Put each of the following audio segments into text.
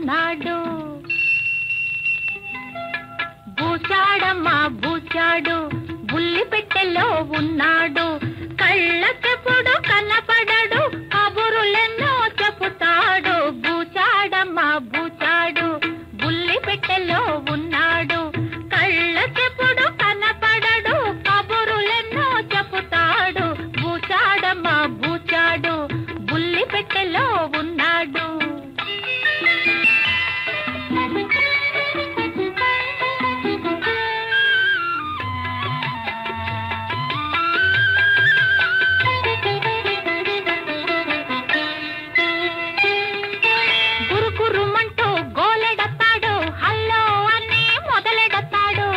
ఉన్నాడు. బూచాడమ్మా బూచాడు బుల్లి పెట్టెలో ఉన్నాడు. కళ్ళకెప్పుడు కనపడడు కబురులెన్నో చెబుతాడు. బూచాడమ్మా బూచాడు బుల్లి పెట్టెలో ఉన్నాడు. కళ్ళకెప్పుడు కనపడడు కబురులెన్నో చెబుతాడు. బూచాడమ్మా బూచాడు బుల్లి పెట్టెలో ఉన్నాడు. గురుకురుమంటూ గోలెడతాడు, హల్లో అని మొదలెడతాడు.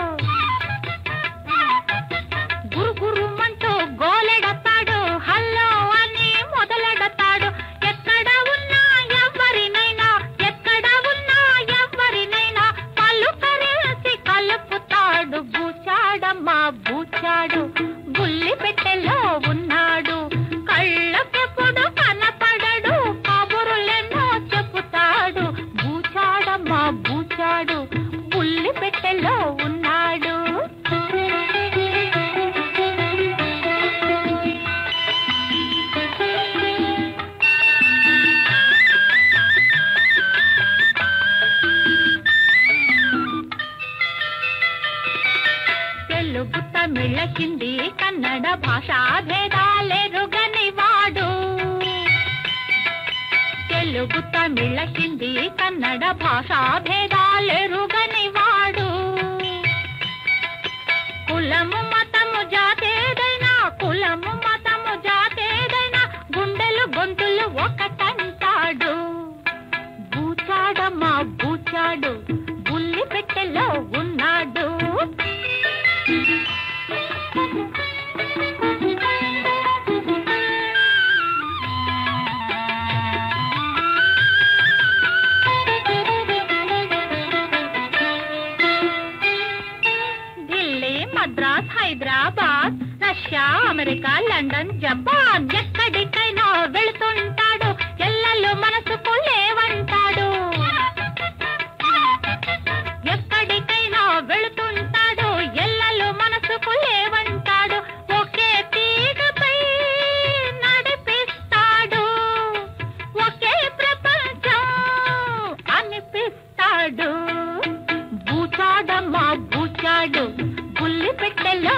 గురుకురుమంటూ గోలెడతాడు, హల్లో అని మొదలెడతాడు. ఎక్కడ ఉన్నా ఎవరినైనా ఎక్కడ ఉన్నా ఎవరినైనా పలుకరేసి కలుపుతాడు. బూచాడమ్మా బూచాడు బుల్లి పెట్టెలో ఉన్నాడు. కళ్ళకెప్పుడు కనపడడు కబురులెన్నో చెబుతాడు. బూచాడమ్మా బూచాడు బుల్లి పెట్టెలో ఉన్నాడు. తెలుగు తమిళ హిందీ కన్నడ భాషా భేదాలెరుగని వాడు. తెలుగు తమిళ హిందీ కన్నడ భాషా భేదాలెరుగని వాడు. కులము మతము జాతేదైనా కులము మతము జాతేదైనా గుండెలు గొంతులు ఒకటంటాడు. బూచాడమ్మా బూచాడు బుల్లి పెట్టెలో ఉన్నాడు. Delhi, Madras, Hyderabad, Russia, America, London, Japan ఎక్కడికైనా వెళుతుంటాడు. ఎల్లలు మనసుకు లేవంటాడు. ఎక్కడికైనా వెళుతుంటాడు, ఎల్లలు మనసుకు లేవంటాడు. ఒకే తీగపై నడిపిస్తాడు, ఒకే ప్రపంచం అనిపిస్తాడు. బూచాడమ్మా బూచాడు బుల్లి పెట్టెలో